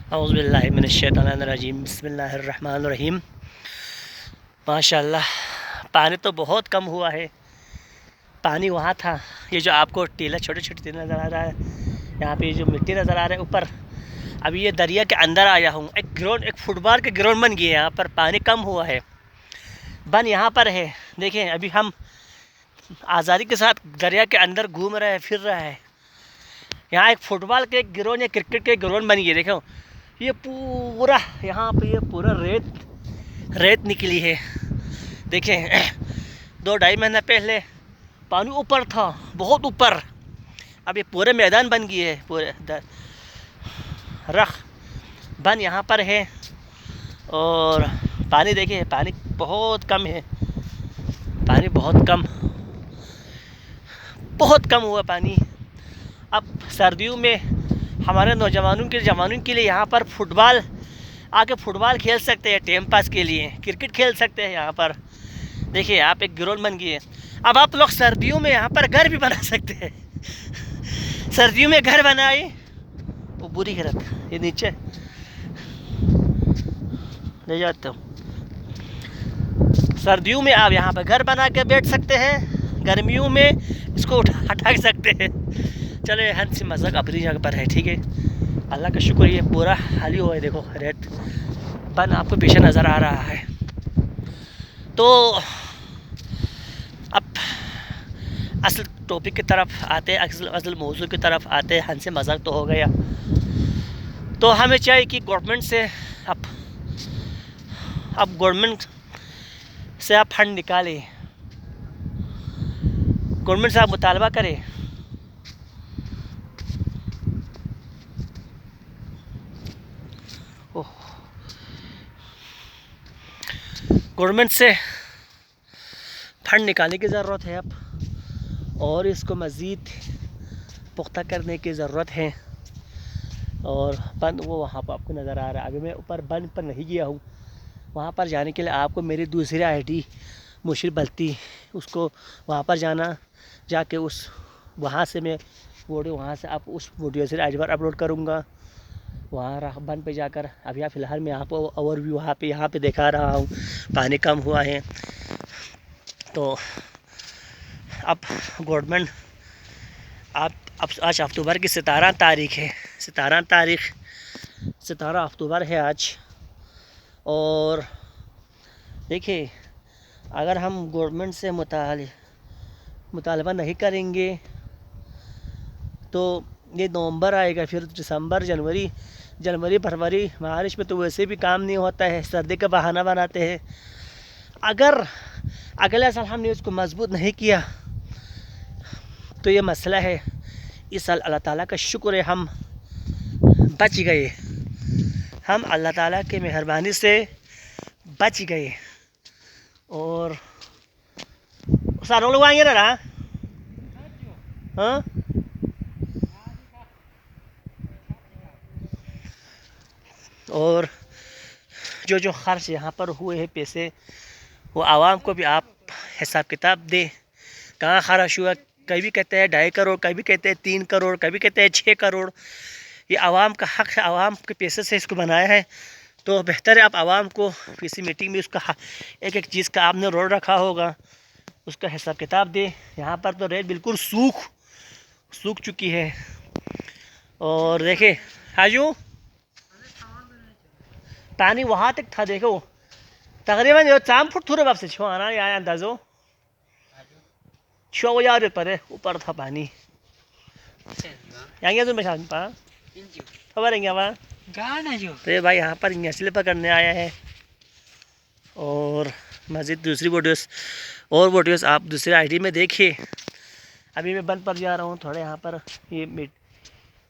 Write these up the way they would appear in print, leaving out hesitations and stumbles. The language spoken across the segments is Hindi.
औज़ुबिल्लाहि मिनश्शैतानिर्रजीम बिस्मिल्लाहिर्रहमानिर्रहीम। माशाअल्लाह पानी तो बहुत कम हुआ है। पानी वहाँ था, ये जो आपको टीला छोटे-छोटे टीले नज़र आ रहा है, यहाँ पे जो मिट्टी नज़र आ रहा है ऊपर, अभी ये दरिया के अंदर आया हूँ। एक फुटबॉल के ग्राउंड बन गया है, यहाँ पर पानी कम हुआ है। बन यहाँ पर है, देखें अभी हम आज़ादी के साथ दरिया के अंदर घूम रहे हैं, फिर रहे हैं। यहाँ एक फुटबॉल के ग्राउंड या क्रिकेट के ग्राउंड बन गए। देखो ये पूरा, यहाँ पे ये पूरा रेत निकली है। देखें 2-2.5 महीना पहले पानी ऊपर था, बहुत ऊपर। अब ये पूरे मैदान बन गई है, पूरे रख बन यहाँ पर है। और पानी देखिए, पानी बहुत कम है, पानी बहुत कम हुआ पानी। अब सर्दियों में हमारे नौजवानों के लिए यहाँ पर फुटबॉल आके फुटबॉल खेल सकते हैं, टाइम पास के लिए क्रिकेट खेल सकते हैं। यहाँ पर देखिए आप एक ग्राउंड बन गई है। अब आप लोग सर्दियों में यहाँ पर घर भी बना सकते हैं। सर्दियों में घर बनाए, वो बुरी गलत, ये नीचे ले जाते हो। सर्दियों में आप यहाँ पर घर बना के बैठ सकते हैं, गर्मियों में इसको हटा सकते हैं। चले हंसी मजाक अपनी जगह पर है, ठीक है। अल्लाह का शुक्र, ये पूरा खाली हुआ है। देखो रेत बन आपको पीछे नज़र आ रहा है। तो अब असल टॉपिक की तरफ आते हैं, असल मौजू की तरफ आते हैं। हंसी मजाक तो हो गया, तो हमें चाहिए कि गवर्नमेंट से अब गवर्नमेंट से आप फंड निकालें, गवर्नमेंट से आप मुतालबा करें गवर्नमेंट से फंड निकालने की ज़रूरत है अब, और इसको मज़ीद पुख्ता करने की ज़रूरत है। और बंद वो वहाँ पर आपको नज़र आ रहा है। अभी मैं ऊपर बंद पर नहीं गया हूँ, वहाँ पर जाने के लिए आपको मेरी दूसरी आईडी मुशीर बल्ती, उसको वहाँ पर जाके उस वहाँ से मैं वीडियो, वहाँ से आप उस वीडियो से आईडी पर अपलोड करूँगा। वहाँ बंद पे जाकर अभी फ़िलहाल मैं यहाँ पर ओवरव्यू यहाँ पे दिखा रहा हूँ, पानी कम हुआ है। तो अब गवर्नमेंट अब आज अक्टूबर की 17 तारीख है, 17 अक्टूबर है आज। और देखिए अगर हम गवर्नमेंट से मुतालबा नहीं करेंगे तो ये नवंबर आएगा, फिर दिसंबर, जनवरी फरवरी मार्च में तो वैसे भी काम नहीं होता है, सर्दी का बहाना बनाते हैं। अगर अगले साल हमने उसको मजबूत नहीं किया तो ये मसला है। इस साल अल्लाह ताला का शुक्र है हम बच गए, हम अल्लाह ताला की मेहरबानी से बच गए। और सारों लोग आएंगे ना, हाँ और जो खर्च यहाँ पर हुए हैं पैसे, वो आवाम को भी आप हिसाब किताब दें, कहाँ खर्च हुआ। कभी कहते हैं 2.5 करोड़, कभी कहते हैं 3 करोड़, कभी कहते हैं 6 करोड़। ये आवाम का हक है, आवाम के पैसे से इसको बनाया है। तो बेहतर है आप आवाम को किसी मीटिंग में उसका एक एक चीज़ का आपने रोल रखा होगा, उसका हिसाब किताब दे। यहाँ पर तो रेत बिल्कुल सूख चुकी है। और देखे हाजू पानी वहाँ तक था, देखो तकरीबन 4 फुट थोड़े बाप से छो आना या अंदाजो 6 यार पर ऊपर था पानी। यहाँ तुम बचा पा खबर है वहाँ तो ये भाई यहाँ पर मछली पकड़ने आया है। और मज़ीद दूसरी वीडियोस आप दूसरी आईडी में देखिए। अभी मैं बंद पर जा रहा हूँ, थोड़ा यहाँ पर ये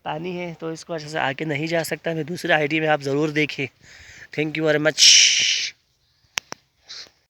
पानी है तो इसको अच्छे से आके नहीं जा सकता। मैं दूसरी आईडी में आप ज़रूर देखिए। Thank you very much.